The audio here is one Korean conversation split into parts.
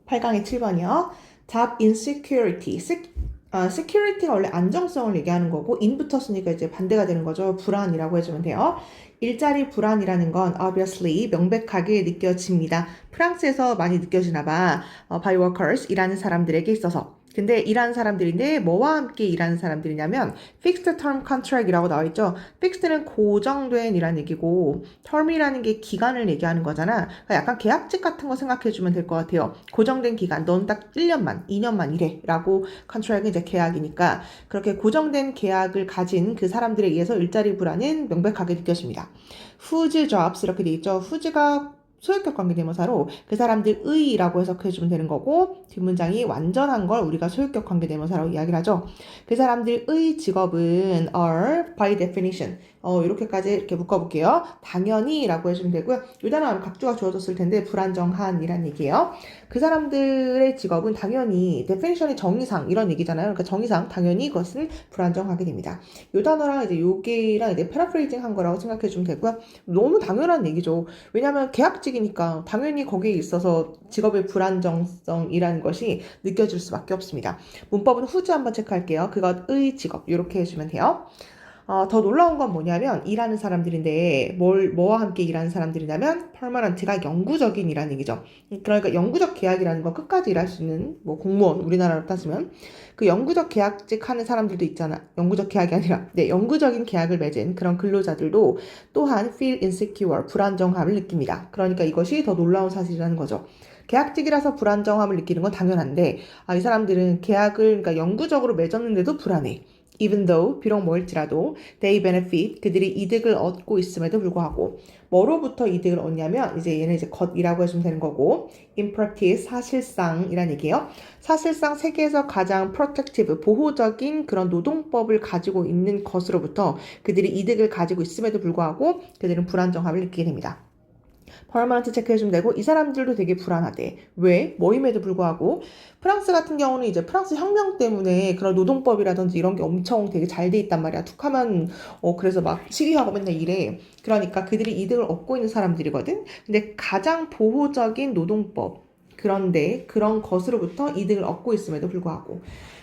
8강의 7번이요. Job insecurity. security가 원래 안정성을 얘기하는 거고 in 붙었으니까 이제 반대가 되는 거죠. 불안이라고 해주면 돼요. 일자리 불안이라는 건 obviously 명백하게 느껴집니다. 프랑스에서 많이 느껴지나 봐. by workers 일하는 사람들에게 있어서. 근데 일하는 사람들인데 뭐와 함께 일하는 사람들이냐면 fixed term contract이라고 나와 있죠. fixed는 고정된 이란 얘기고 term이라는 게 기간을 얘기하는 거잖아. 그러니까 약간 계약직 같은 거 생각해 주면 될 것 같아요. 고정된 기간, 넌 딱 1년만, 2년만 일해 라고 contract은 이제 계약이니까 그렇게 고정된 계약을 가진 그 사람들에 의해서 일자리 불안은 명백하게 느껴집니다. whose jobs 이렇게 돼 있죠. whose가 소유격 관계대명사로 그 사람들의라고 해석해주면 되는 거고 뒷문장이 완전한 걸 우리가 소유격 관계대명사라고 이야기를 하죠. 그 사람들의 직업은 are by definition 이렇게까지 이렇게 묶어볼게요. 당연히 라고 해주면 되고요. 이 단어는 각주가 주어졌을 텐데 불안정한 이란 얘기예요. 그 사람들의 직업은 당연히 definition이 정의상 이런 얘기잖아요. 그러니까 정의상 당연히 그것을 불안정하게 됩니다. 이 단어랑 이제 요게랑 이제 패러프레이징 한 거라고 생각해주면 되고요. 너무 당연한 얘기죠. 왜냐하면 계약직이니까 당연히 거기에 있어서 직업의 불안정성이라는 것이 느껴질 수밖에 없습니다. 문법은 후즈 한번 체크할게요. 그것의 직업 이렇게 해주면 돼요. 더 놀라운 건 뭐냐면 일하는 사람들인데 뭐와 함께 일하는 사람들이냐면 permanent가 영구적인 이라는 얘기죠. 그러니까 영구적 계약이라는 건 끝까지 일할 수 있는 뭐 공무원 우리나라로 따지면 그 영구적 계약직 하는 사람들도 있잖아. 영구적 계약이 아니라 영구적인 계약을 맺은 그런 근로자들도 또한 feel insecure 불안정함을 느낍니다. 그러니까 이것이 더 놀라운 사실이라는 거죠. 계약직이라서 불안정함을 느끼는 건 당연한데 이 사람들은 계약을 그러니까 영구적으로 맺었는데도 불안해. Even though, 비록 뭐일지라도 they benefit, 그들이 이득을 얻고 있음에도 불구하고 뭐로부터 이득을 얻냐면 이제 얘는 이제 것이라고 해주면 되는 거고 in practice, 사실상이란 얘기예요. 사실상 세계에서 가장 protective, 보호적인 그런 노동법을 가지고 있는 것으로부터 그들이 이득을 가지고 있음에도 불구하고 그들은 불안정함을 느끼게 됩니다. permanent 체크해주면 되고 이 사람들도 되게 불안하대. 왜? 뭐임에도 불구하고 프랑스 같은 경우는 이제 프랑스 혁명 때문에 그런 노동법이라든지 이런 게 엄청 되게 잘 돼 있단 말이야. 툭하면 그래서 막 시위하고 맨날 이래. 그러니까 그들이 이득을 얻고 있는 사람들이거든. 근데 가장 보호적인 노동법 그런데 그런 것으로부터 이득을 얻고 있음에도 불구하고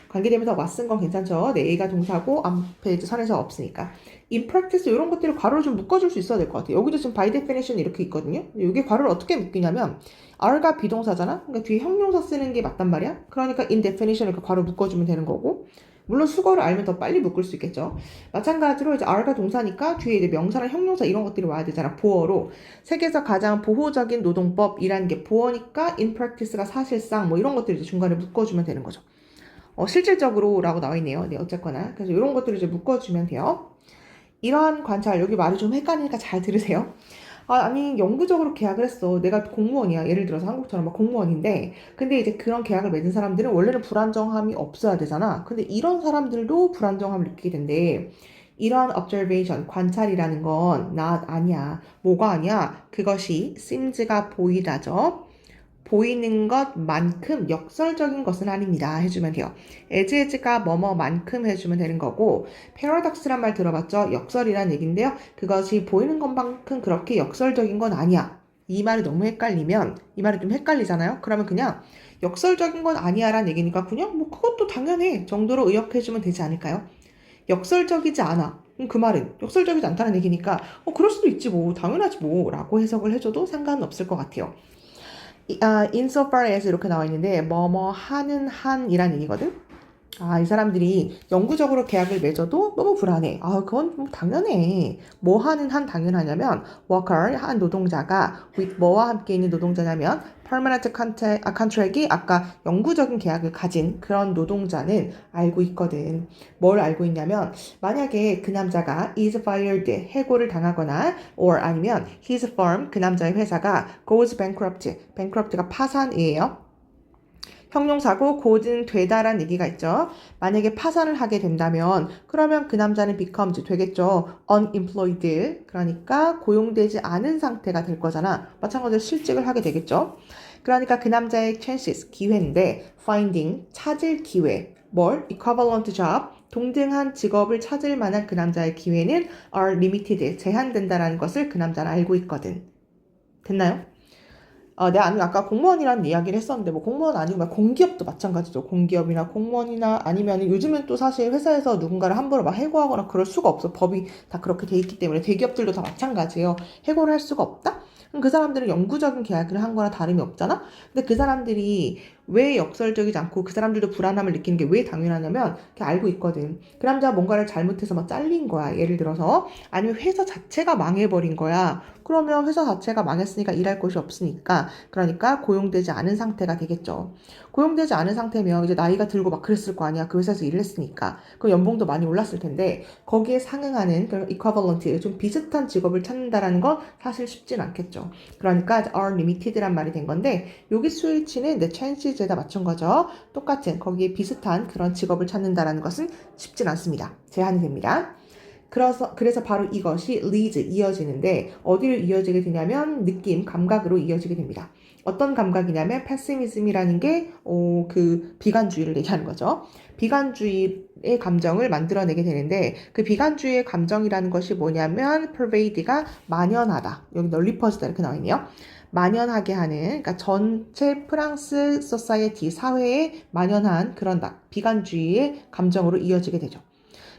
관계되면서 맞쓴 건 괜찮죠? 네, A가 동사고 앞에 이제 선에서 없으니까. in practice 이런 것들을 괄호를 좀 묶어줄 수 있어야 될 것 같아요. 여기도 지금 by definition 이렇게 있거든요. 이게 괄호를 어떻게 묶이냐면 are가 비동사잖아? 그러니까 뒤에 형용사 쓰는 게 맞단 말이야? 그러니까 in definition 이렇게 괄호 묶어주면 되는 거고 물론 수거를 알면 더 빨리 묶을 수 있겠죠. 마찬가지로 이제 are가 동사니까 뒤에 이제 명사나 형용사 이런 것들이 와야 되잖아. 보어로. 세계에서 가장 보호적인 노동법이라는 게 보어니까 in practice가 사실상 뭐 이런 것들을 이제 중간에 묶어주면 되는 거죠. 실질적으로라고 나와 있네요. 네, 어쨌거나. 그래서 이런 것들을 이제 묶어주면 돼요. 이러한 관찰, 여기 말이 좀 헷갈리니까 잘 들으세요. 아니, 영구적으로 계약을 했어. 내가 공무원이야. 예를 들어서 한국처럼 막 공무원인데, 근데 이제 그런 계약을 맺은 사람들은 원래는 불안정함이 없어야 되잖아. 근데 이런 사람들도 불안정함을 느끼게 된대. 이러한 observation, 관찰이라는 건 not 아니야. 뭐가 아니야? 그것이 seems가 보이다죠. 보이는 것만큼 역설적인 것은 아닙니다. 해주면 돼요. as가 뭐뭐만큼 해주면 되는 거고 paradox란 말 들어봤죠? 역설이란 얘기인데요. 그것이 보이는 것만큼 그렇게 역설적인 건 아니야. 이 말이 너무 헷갈리면 이 말이 좀 헷갈리잖아요. 그러면 그냥 역설적인 건 아니야 라는 얘기니까 그냥 뭐 그것도 당연해 정도로 의역해주면 되지 않을까요? 역설적이지 않아. 그 말은 역설적이지 않다는 얘기니까 그럴 수도 있지 뭐 당연하지 뭐 라고 해석을 해줘도 상관은 없을 것 같아요. insofar as 이렇게 나와 있는데 뭐뭐 하는 한이란 얘기거든. 이 사람들이 영구적으로 계약을 맺어도 너무 불안해. 그건 뭐 당연해. 뭐 하는 한 당연하냐면 worker 한 노동자가 with 뭐와 함께 있는 노동자냐면 permanent contract이 아까 영구적인 계약을 가진 그런 노동자는 알고 있거든. 뭘 알고 있냐면 만약에 그 남자가 is fired 해고를 당하거나 or 아니면 his firm 그 남자의 회사가 goes bankrupt가 파산이에요. 형용사고 곧은 되다란 얘기가 있죠. 만약에 파산을 하게 된다면 그러면 그 남자는 becomes 되겠죠. unemployed 그러니까 고용되지 않은 상태가 될 거잖아. 마찬가지로 실직을 하게 되겠죠. 그러니까 그 남자의 chances 기회인데 finding 찾을 기회 뭘? equivalent job 동등한 직업을 찾을 만한 그 남자의 기회는 are limited 제한된다라는 것을 그 남자는 알고 있거든. 됐나요? 내가 아까 공무원이라는 이야기를 했었는데 뭐 공무원 아니면 공기업도 마찬가지죠. 공기업이나 공무원이나 아니면 요즘은 또 사실 회사에서 누군가를 함부로 막 해고하거나 그럴 수가 없어. 법이 다 그렇게 돼 있기 때문에 대기업들도 다 마찬가지예요. 해고를 할 수가 없다? 그럼 그 사람들은 영구적인 계약을 한 거나 다름이 없잖아? 근데 그 사람들이 왜 역설적이지 않고 그 사람들도 불안함을 느끼는 게 왜 당연하냐면 알고 있거든. 그 남자가 뭔가를 잘못해서 막 잘린 거야. 예를 들어서 아니면 회사 자체가 망해버린 거야. 그러면 회사 자체가 망했으니까 일할 곳이 없으니까 그러니까 고용되지 않은 상태가 되겠죠. 고용되지 않은 상태면 이제 나이가 들고 막 그랬을 거 아니야. 그 회사에서 일을 했으니까. 그 연봉도 많이 올랐을 텐데 거기에 상응하는 그런 equivalent 좀 비슷한 직업을 찾는다라는 건 사실 쉽진 않겠죠. 그러니까 are limited란 말이 된 건데 여기 스위치는 the chances에다 맞춘 거죠. 똑같은 거기에 비슷한 그런 직업을 찾는다라는 것은 쉽진 않습니다. 제한이 됩니다. 그래서 바로 이것이 leads, 이어지는데 어디를 이어지게 되냐면 느낌, 감각으로 이어지게 됩니다. 어떤 감각이냐면 pessimism이라는 게 그 비관주의를 얘기하는 거죠. 비관주의의 감정을 만들어내게 되는데 그 비관주의의 감정이라는 것이 뭐냐면 pervade가 만연하다. 여기 널리 퍼지다 이렇게 나와 있네요. 만연하게 하는, 그러니까 전체 프랑스 소사이어티 사회에 만연한 그런 비관주의의 감정으로 이어지게 되죠.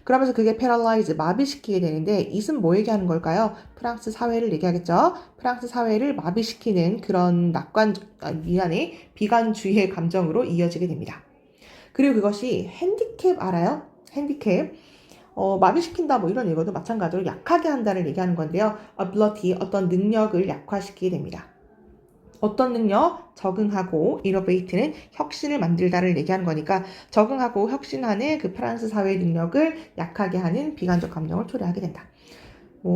그러면서 그게 paralyze, 마비시키게 되는데 이은 뭐 얘기하는 걸까요? 프랑스 사회를 얘기하겠죠. 프랑스 사회를 마비시키는 그런 비관주의의 감정으로 이어지게 됩니다. 그리고 그것이 핸디캡 알아요? 핸디캡. 마비시킨다 뭐 이런 얘기도 마찬가지로 약하게 한다를 얘기하는 건데요. ability, 어떤 능력을 약화시키게 됩니다. 어떤 능력? 적응하고 innovate는 혁신을 만들다를 얘기하는 거니까 적응하고 혁신하는 그 프랑스 사회의 능력을 약하게 하는 비관적 감정을 초래하게 된다.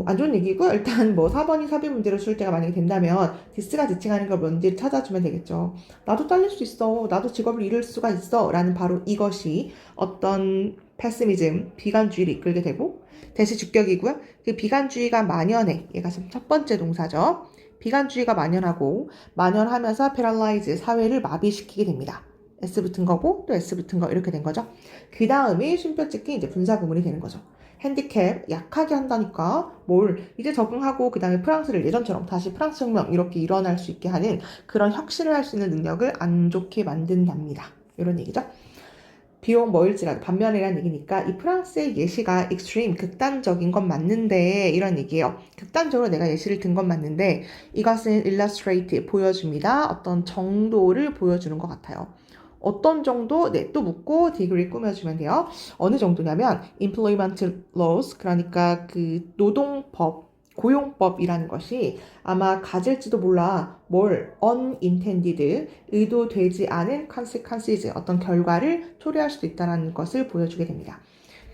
안 좋은 얘기고 일단 뭐 4번이 삽입 문제로 줄 때가 만약에 된다면 디스가 지칭하는 걸 뭔지 찾아주면 되겠죠. 나도 잘릴 수 있어. 나도 직업을 잃을 수가 있어. 라는 바로 이것이 어떤 패시미즘, 비관주의를 이끌게 되고 대시 주격이고요. 그 비관주의가 만연해. 얘가 첫 번째 동사죠. 비관주의가 만연하면서 paralyze, 사회를 마비시키게 됩니다. S 붙은 거고 또 S 붙은 거 이렇게 된 거죠. 그 다음에 쉼표 찍기 이제 분사 구문이 되는 거죠. 핸디캡 약하게 한다니까 이제 적응하고 그 다음에 프랑스를 예전처럼 다시 프랑스 혁명 이렇게 일어날 수 있게 하는 그런 혁신을 할 수 있는 능력을 안 좋게 만든답니다. 이런 얘기죠. 비용 뭐일지라도 반면이란 얘기니까 이 프랑스의 예시가 extreme, 극단적인 건 맞는데 이런 얘기예요. 극단적으로 내가 예시를 든 건 맞는데 이것은 illustrate, 보여줍니다. 어떤 정도를 보여주는 것 같아요. 어떤 정도? 네, 또 묻고 degree 꾸며주면 돼요. 어느 정도냐면 employment laws, 그러니까 그 노동법, 고용법이라는 것이 아마 가질지도 몰라 unintended, 의도되지 않은 consequences, 어떤 결과를 초래할 수도 있다는 것을 보여주게 됩니다.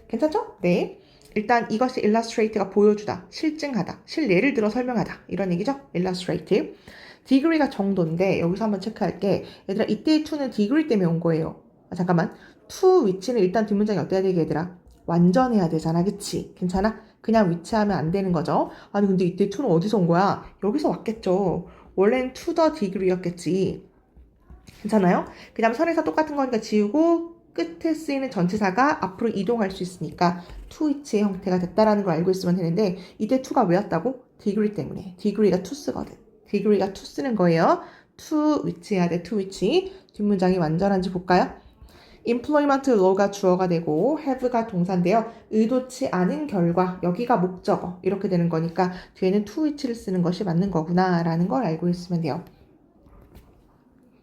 괜찮죠? 네. 일단 이것이 illustrate가 보여주다, 실증하다, 실례를 들어 설명하다 이런 얘기죠. illustrate. degree가 정도인데 여기서 한번 체크할게. 얘들아 이때의 to는 degree 때문에 온 거예요. 잠깐만. to 위치는 일단 뒷문장이 어때야 되게 얘들아? 완전해야 되잖아. 그치? 괜찮아? 그냥 위치하면 안 되는 거죠. 아니 근데 이때 to는 어디서 온 거야? 여기서 왔겠죠. 원래는 to the degree였겠지. 괜찮아요? 그 다음 선에서 똑같은 거니까 지우고 끝에 쓰이는 전치사가 앞으로 이동할 수 있으니까 to which의 형태가 됐다라는 걸 알고 있으면 되는데 이때 to가 왜 왔다고? degree 때문에. degree가 to 쓰거든. degree가 to 쓰는 거예요. to which 해야 돼. to which. 뒷문장이 완전한지 볼까요? employment law가 주어가 되고 have가 동사인데요. 의도치 않은 결과, 여기가 목적어 이렇게 되는 거니까 뒤에는 to which를 쓰는 것이 맞는 거구나 라는 걸 알고 있으면 돼요.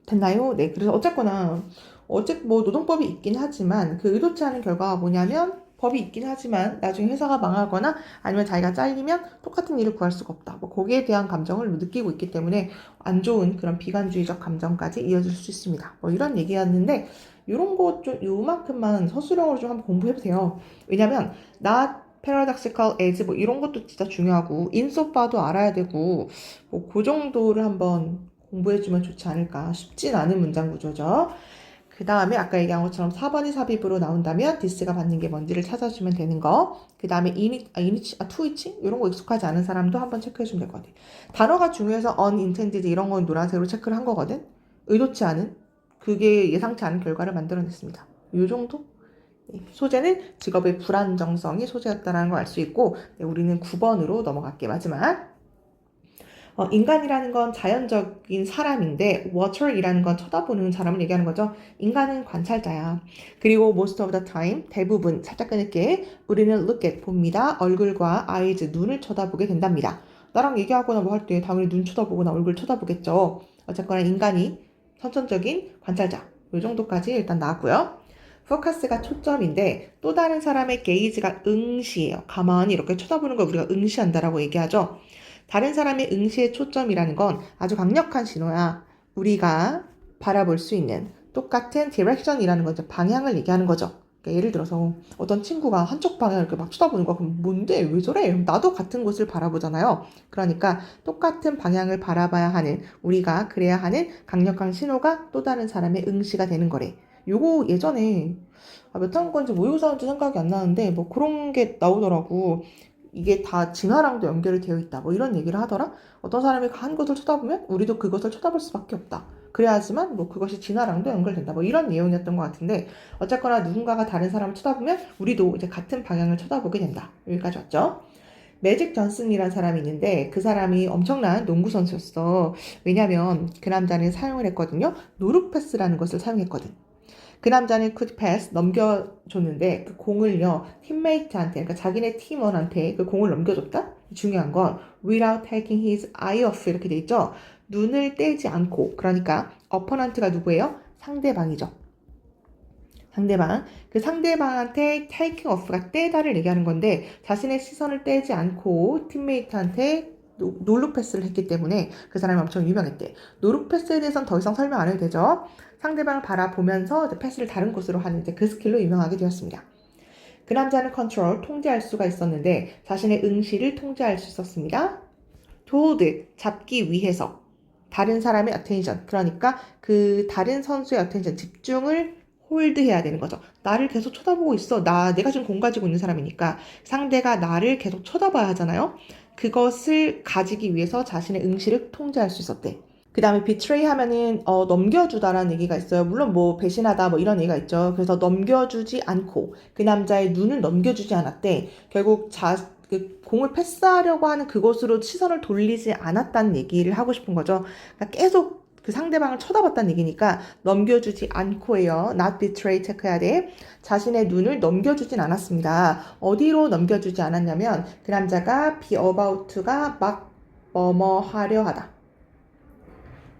됐나요? 네, 그래서 어쨌거나 뭐 노동법이 있긴 하지만 그 의도치 않은 결과가 뭐냐면 법이 있긴 하지만 나중에 회사가 망하거나 아니면 자기가 잘리면 똑같은 일을 구할 수가 없다. 뭐 거기에 대한 감정을 느끼고 있기 때문에 안 좋은 그런 비관주의적 감정까지 이어질 수 있습니다. 뭐 이런 얘기였는데 이런 거 좀 요만큼만 서술형으로 좀 한번 공부해보세요. 왜냐면 not paradoxical as 뭐 이런 것도 진짜 중요하고 인소바도 알아야 되고 뭐 그 정도를 한번 공부해주면 좋지 않을까. 쉽진 않은 문장 구조죠. 그 다음에 아까 얘기한 것처럼 4번이 삽입으로 나온다면 디스가 받는 게 뭔지를 찾아주면 되는 거. 그 다음에 투이치? 이런 거 익숙하지 않은 사람도 한번 체크해주면 될 것 같아요. 단어가 중요해서 unintended 이런 건 노란색으로 체크를 한 거거든. 의도치 않은, 그게 예상치 않은 결과를 만들어냈습니다. 이 정도? 소재는 직업의 불안정성이 소재였다는 걸 알 수 있고 우리는 9번으로 넘어갈게. 마지막. 인간이라는 건 자연적인 사람인데 water이라는 건 쳐다보는 사람을 얘기하는 거죠. 인간은 관찰자야. 그리고 most of the time, 대부분, 살짝 끊을게. 우리는 look at, 봅니다. 얼굴과 eyes, 눈을 쳐다보게 된답니다. 나랑 얘기하거나 뭐 할 때 당연히 눈 쳐다보거나 얼굴 쳐다보겠죠. 어쨌거나 인간이 선천적인 관찰자. 이 정도까지 일단 나왔고요. 포커스가 초점인데 또 다른 사람의 게이지가 응시예요. 가만히 이렇게 쳐다보는 걸 우리가 응시한다라고 얘기하죠. 다른 사람의 응시의 초점이라는 건 아주 강력한 신호야. 우리가 바라볼 수 있는 똑같은 디렉션이라는 건 방향을 얘기하는 거죠. 그러니까 예를 들어서 어떤 친구가 한쪽 방향을 이렇게 막 쳐다보는 거야. 그럼 뭔데? 왜 저래? 나도 같은 곳을 바라보잖아요. 그러니까 똑같은 방향을 바라봐야 하는 우리가 그래야 하는 강력한 신호가 또 다른 사람의 응시가 되는 거래. 요거 예전에 몇 학년인지 모의고사인지 생각이 안 나는데 뭐 그런 게 나오더라고. 이게 다 진화랑도 연결이 되어 있다. 뭐 이런 얘기를 하더라. 어떤 사람이 한 것을 쳐다보면 우리도 그것을 쳐다볼 수밖에 없다. 그래야지만 뭐 그것이 진화랑도 연결된다. 뭐 이런 내용이었던 것 같은데 어쨌거나 누군가가 다른 사람을 쳐다보면 우리도 이제 같은 방향을 쳐다보게 된다. 여기까지 왔죠. 매직 존슨이라는 사람이 있는데 그 사람이 엄청난 농구 선수였어. 왜냐면 그 남자는 사용을 했거든요. 노루패스라는 것을 사용했거든. 그 남자는 could pass 넘겨줬는데 그 공을요 팀메이트한테 그러니까 자기네 팀원한테 그 공을 넘겨줬다. 중요한 건 without taking his eye off 이렇게 돼 있죠. 눈을 떼지 않고 그러니까 어퍼넌트가 누구예요? 상대방이죠. 상대방. 그 상대방한테 taking off가 떼다를 얘기하는 건데 자신의 시선을 떼지 않고 팀메이트한테 노루 패스를 했기 때문에 그 사람이 엄청 유명했대. 노루 패스에 대해서는 더 이상 설명 안 해도 되죠. 상대방을 바라보면서 패스를 다른 곳으로 하는 그 스킬로 유명하게 되었습니다. 그 남자는 컨트롤, 통제할 수가 있었는데 자신의 응시를 통제할 수 있었습니다. hold, 잡기 위해서 다른 사람의 attention, 그러니까 그 다른 선수의 attention, 집중을 홀드해야 되는 거죠. 나를 계속 쳐다보고 있어. 내가 지금 공 가지고 있는 사람이니까 상대가 나를 계속 쳐다봐야 하잖아요. 그것을 가지기 위해서 자신의 응시를 통제할 수 있었대. 그 다음에 betray 하면은 넘겨주다라는 얘기가 있어요. 물론 뭐 배신하다 뭐 이런 얘기가 있죠. 그래서 넘겨주지 않고 그 남자의 눈을 넘겨주지 않았대. 결국 그 공을 패스하려고 하는 그것으로 시선을 돌리지 않았다는 얘기를 하고 싶은 거죠. 그러니까 계속 그 상대방을 쳐다봤다는 얘기니까 넘겨주지 않고예요. not betray 체크해야 돼. 자신의 눈을 넘겨주진 않았습니다. 어디로 넘겨주지 않았냐면 그 남자가 be about to가 막 뭐뭐 하려 하다.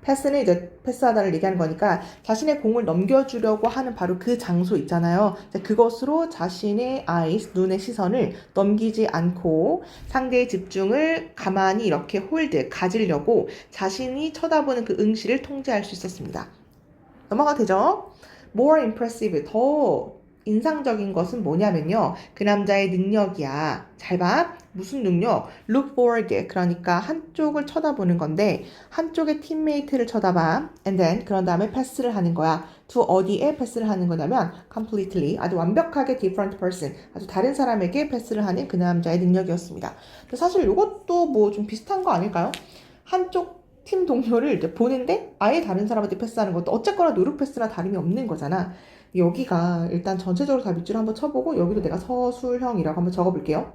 패스는 이제 패스하다를 얘기하는 거니까 자신의 공을 넘겨주려고 하는 바로 그 장소 있잖아요. 그것으로 자신의 eyes, 눈의 시선을 넘기지 않고 상대의 집중을 가만히 이렇게 홀드, 가지려고 자신이 쳐다보는 그 응시를 통제할 수 있었습니다. 넘어가 되죠? More impressive, 더 인상적인 것은 뭐냐면요. 그 남자의 능력이야. 잘 봐. 무슨 능력? Look forward. 그러니까 한쪽을 쳐다보는 건데 한쪽의 팀메이트를 쳐다봐. And then 그런 다음에 패스를 하는 거야. to 어디에 패스를 하는 거냐면 completely 아주 완벽하게 different person 아주 다른 사람에게 패스를 하는 그 남자의 능력이었습니다. 사실 이것도 뭐 좀 비슷한 거 아닐까요? 한쪽 팀 동료를 이제 보는데 아예 다른 사람한테 패스하는 것도 어쨌거나 노루 패스나 다름이 없는 거잖아. 여기가 일단 전체적으로 다 밑줄을 한번 쳐보고 여기도 내가 서술형이라고 한번 적어볼게요.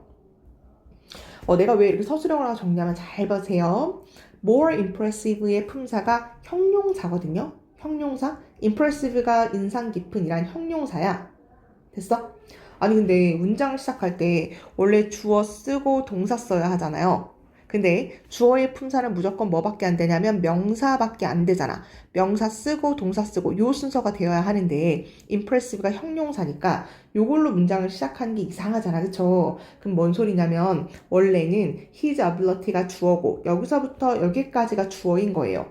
내가 왜 이렇게 서술형으로 정리하면 잘 보세요. more impressive의 품사가 형용사거든요. 형용사. impressive가 인상 깊은 이란 형용사야. 됐어? 아니 근데 문장을 시작할 때 원래 주어 쓰고 동사 써야 하잖아요. 근데 주어의 품사는 무조건 뭐밖에 안 되냐면 명사밖에 안 되잖아. 명사 쓰고 동사 쓰고 요 순서가 되어야 하는데 impressive가 형용사니까 요걸로 문장을 시작하는 게 이상하잖아. 그쵸? 그럼 뭔 소리냐면 원래는 his ability가 주어고 여기서부터 여기까지가 주어인 거예요.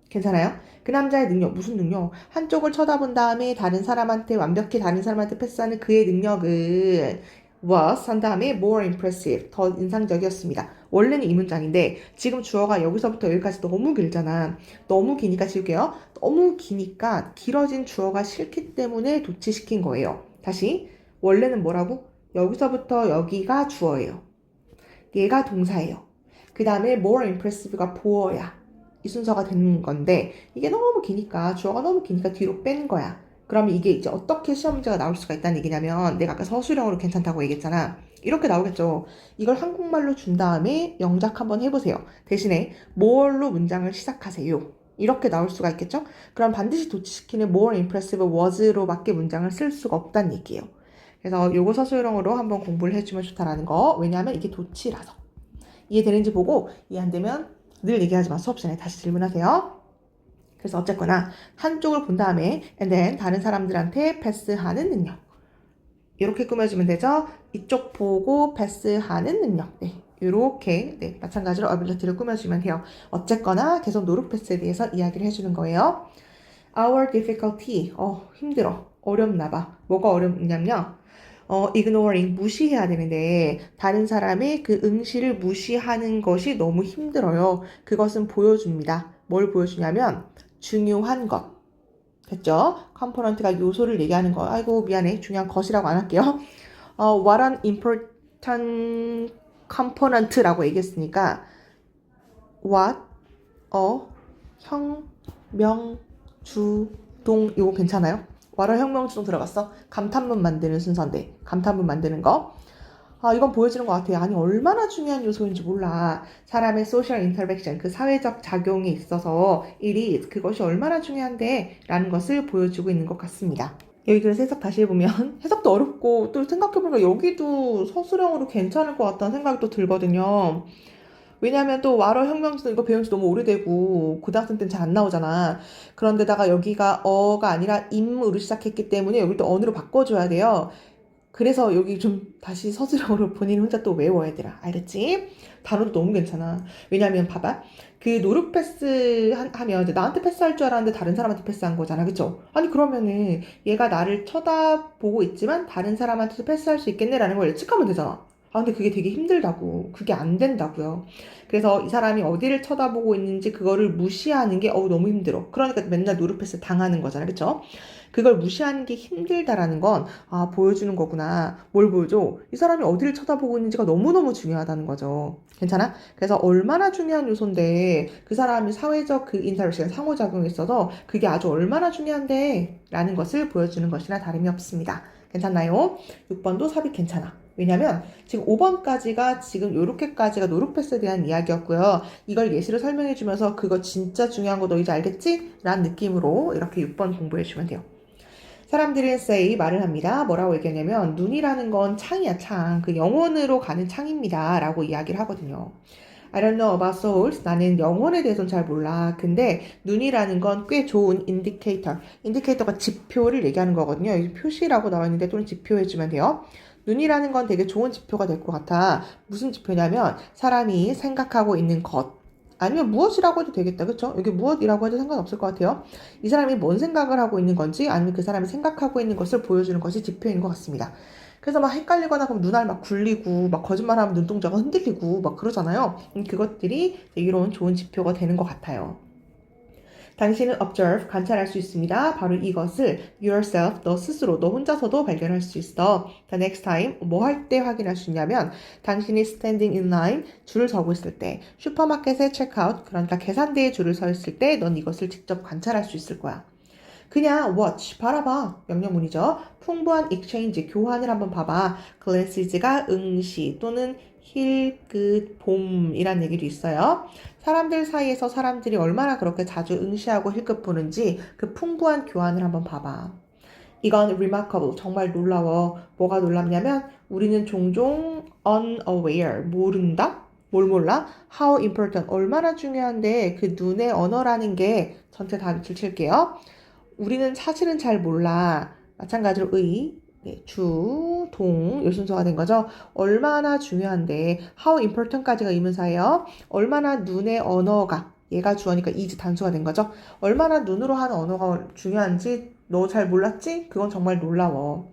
괜찮아요? 그 남자의 능력, 무슨 능력? 한쪽을 쳐다본 다음에 다른 사람한테 완벽히 다른 사람한테 패스하는 그의 능력은 was 한 다음에 more impressive, 더 인상적이었습니다. 원래는 이 문장인데 지금 주어가 여기서부터 여기까지 너무 길잖아. 너무 기니까 지울게요. 너무 기니까 길어진 주어가 싫기 때문에 도치시킨 거예요. 다시 원래는 뭐라고? 여기서부터 여기가 주어예요. 얘가 동사예요. 그 다음에 more impressive가 보어야 이 순서가 되는 건데 이게 너무 기니까 주어가 너무 기니까 뒤로 뺀 거야. 그러면 이게 이제 어떻게 시험 문제가 나올 수가 있다는 얘기냐면 내가 아까 서술형으로 괜찮다고 얘기했잖아. 이렇게 나오겠죠. 이걸 한국말로 준 다음에 영작 한번 해보세요. 대신에 more로 문장을 시작하세요. 이렇게 나올 수가 있겠죠? 그럼 반드시 도치시키는 more impressive was로밖에 문장을 쓸 수가 없다는 얘기예요. 그래서 요거 서술형으로 한번 공부를 해주면 좋다라는 거. 왜냐하면 이게 도치라서. 이해되는지 보고 이해 안 되면 늘 얘기하지만 수업 시간에 다시 질문하세요. 그래서 어쨌거나 한쪽을 본 다음에 and then 다른 사람들한테 패스하는 능력. 이렇게 꾸며주면 되죠. 이쪽 보고 패스하는 능력. 네, 이렇게 네, 마찬가지로 어빌리티를 꾸며주면 돼요. 어쨌거나 계속 노룩 패스에 대해서 이야기를 해주는 거예요. Our difficulty. 힘들어. 어렵나 봐. 뭐가 어렵냐면요. ignoring, 무시해야 되는데 다른 사람의 그 응시를 무시하는 것이 너무 힘들어요. 그것은 보여줍니다. 뭘 보여주냐면 중요한 것. 됐죠? 컴포넌트가 요소를 얘기하는 거. 아이고 미안해. 중요한 것이라고 안 할게요. What an important component라고 얘기했으니까 what, 형, 명, 주, 동 이거 괜찮아요? what a 혁명주동 들어갔어? 감탄문 만드는 순서인데 감탄문 만드는 거. 이건 보여주는 것 같아요. 아니 얼마나 중요한 요소인지 몰라. 사람의 social interaction, 그 사회적 작용에 있어서 그것이 얼마나 중요한데 라는 것을 보여주고 있는 것 같습니다. 여기 그래서 해석 다시 해보면 해석도 어렵고 또 생각해보니까 여기도 서술형으로 괜찮을 것 같다는 생각이 또 들거든요. 왜냐하면 또 와러 혁명지도 이거 배운 지 너무 오래되고 고등학생 때는 잘 안 나오잖아. 그런데다가 여기가 어가 아니라 임으로 시작했기 때문에 여기 또 언으로 바꿔줘야 돼요. 그래서 여기 좀 다시 서술형으로 본인 혼자 또 외워야 되라. 알겠지? 단어도 너무 괜찮아. 왜냐면 봐봐. 그 노룩 패스 하면 이제 나한테 패스할 줄 알았는데 다른 사람한테 패스한 거잖아. 그쵸? 아니 그러면은 얘가 나를 쳐다보고 있지만 다른 사람한테도 패스할 수 있겠네라는 걸 예측하면 되잖아. 근데 그게 되게 힘들다고. 그게 안 된다고요. 그래서 이 사람이 어디를 쳐다보고 있는지 그거를 무시하는 게 너무 힘들어. 그러니까 맨날 노룩 패스 당하는 거잖아. 그쵸? 그걸 무시하는 게 힘들다라는 건 보여주는 거구나. 뭘 보여줘? 이 사람이 어디를 쳐다보고 있는지가 너무너무 중요하다는 거죠. 괜찮아? 그래서 얼마나 중요한 요소인데 그 사람이 사회적 그 인터랙션, 상호작용에 있어서 그게 아주 얼마나 중요한데 라는 것을 보여주는 것이나 다름이 없습니다. 괜찮나요? 6번도 삽입 괜찮아. 왜냐면 지금 5번까지가 지금 요렇게까지가 노룩패스에 대한 이야기였고요. 이걸 예시로 설명해 주면서 그거 진짜 중요한 거 너 이제 알겠지? 라는 느낌으로 이렇게 6번 공부해 주면 돼요. 사람들이 say 말을 합니다. 뭐라고 얘기하냐면 눈이라는 건 창이야 창. 그 영혼으로 가는 창입니다. 라고 이야기를 하거든요. I don't know about souls. 나는 영혼에 대해서는 잘 몰라. 근데 눈이라는 건 꽤 좋은 인디케이터. 인디케이터가 지표를 얘기하는 거거든요. 여기 표시라고 나와 있는데 또는 지표해주면 돼요. 눈이라는 건 되게 좋은 지표가 될 것 같아. 무슨 지표냐면 사람이 생각하고 있는 것. 아니면 무엇이라고 해도 되겠다. 그쵸? 여기 무엇이라고 해도 상관없을 것 같아요. 이 사람이 뭔 생각을 하고 있는 건지 아니면 그 사람이 생각하고 있는 것을 보여주는 것이 지표인 것 같습니다. 그래서 막 헷갈리거나 그럼 눈알 막 굴리고 막 거짓말하면 눈동자가 흔들리고 막 그러잖아요. 그것들이 이런 좋은 지표가 되는 것 같아요. 당신은 observe, 관찰할 수 있습니다. 바로 이것을 yourself, 너 스스로, 너 혼자서도 발견할 수 있어. The next time, 뭐 할 때 확인할 수 있냐면 당신이 standing in line, 줄을 서고 있을 때, 슈퍼마켓에 checkout, 그러니까 계산대에 줄을 서 있을 때 넌 이것을 직접 관찰할 수 있을 거야. 그냥 watch, 바라봐. 명령문이죠. 풍부한 exchange, 교환을 한번 봐봐. glances가 응시 또는 힐끗 봄이란 얘기도 있어요. 사람들 사이에서 사람들이 얼마나 그렇게 자주 응시하고 힐끗 보는지 그 풍부한 교환을 한번 봐봐. 이건 remarkable, 정말 놀라워. 뭐가 놀랍냐면 우리는 종종 unaware, 모른다? 뭘 몰라? How important, 얼마나 중요한데 그 눈의 언어라는 게 전체 다 밑줄 칠게요. 우리는 사실은 잘 몰라. 마찬가지로 네, 주, 동, 요 순서가 된 거죠. 얼마나 중요한데 how important까지가 의문사예요. 얼마나 눈의 언어가 얘가 주어니까 is 단수가 된 거죠. 얼마나 눈으로 하는 언어가 중요한지 너 잘 몰랐지? 그건 정말 놀라워.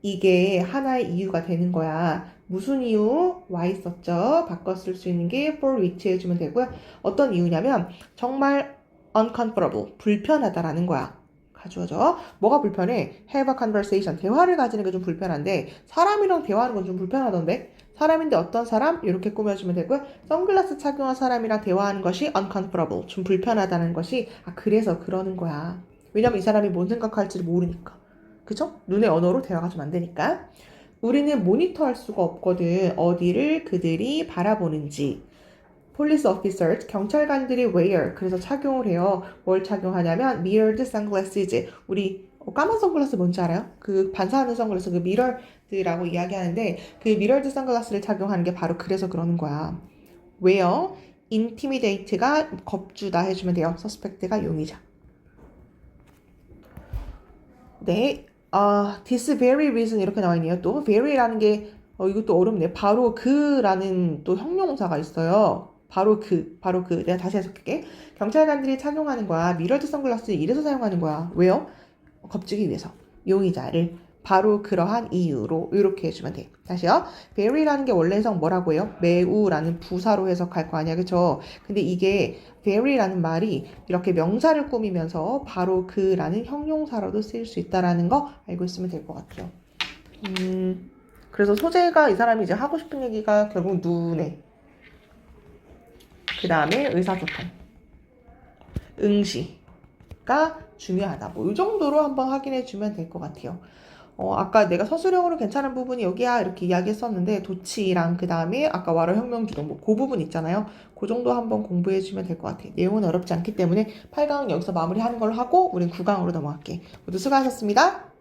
이게 하나의 이유가 되는 거야. 무슨 이유? why 썼죠. 바꿔 쓸 수 있는 게 for which 해주면 되고요. 어떤 이유냐면 정말 uncomfortable, 불편하다라는 거야. 가져오죠. 뭐가 불편해? Have a conversation. 대화를 가지는 게 좀 불편한데 사람이랑 대화하는 건 좀 불편하던데? 사람인데 어떤 사람? 이렇게 꾸며주면 되고요. 선글라스 착용한 사람이랑 대화하는 것이 uncomfortable. 좀 불편하다는 것이 그래서 그러는 거야. 왜냐면 이 사람이 뭔 생각할지를 모르니까. 그죠? 눈의 언어로 대화가 좀 안 되니까. 우리는 모니터할 수가 없거든. 어디를 그들이 바라보는지. Police officers, 경찰관들이 wear, 그래서 착용을 해요. 뭘 착용하냐면 mirrored sunglasses. 우리 까만 선글라스 뭔지 알아요? 그 반사하는 선글라스, 그 mirrored라고 이야기하는데 그 mirrored 선글라스를 착용하는 게 바로 그래서 그러는 거야. wear, intimidate가 겁주다 해주면 돼요. suspect가 용의자. 네, this very reason 이렇게 나와 있네요. 또 very라는 게 이것도 어렵네. 바로 그라는 또 형용사가 있어요. 바로 그. 내가 다시 해석할게. 경찰관들이 착용하는 거야. 미러드 선글라스를 이래서 사용하는 거야. 왜요? 겁주기 위해서. 용의자를 바로 그러한 이유로 이렇게 해주면 돼. 다시요. very라는 게 원래 해석 뭐라고 해요? 매우라는 부사로 해석할 거 아니야, 그쵸? 근데 이게 very라는 말이 이렇게 명사를 꾸미면서 바로 그라는 형용사로도 쓰일 수 있다라는 거 알고 있으면 될 것 같아요. 그래서 소재가 이 사람이 이제 하고 싶은 얘기가 결국 눈에, 그 다음에 의사소통, 응시가 중요하다. 뭐 이 정도로 한번 확인해 주면 될 것 같아요. 아까 내가 서술형으로 괜찮은 부분이 여기야 이렇게 이야기했었는데 도치랑 그 다음에 아까 와로 혁명주동 뭐그 부분 있잖아요. 그 정도 한번 공부해 주면 될 것 같아요. 내용은 어렵지 않기 때문에 8강은 여기서 마무리하는 걸로 하고 우린 9강으로 넘어갈게. 모두 수고하셨습니다.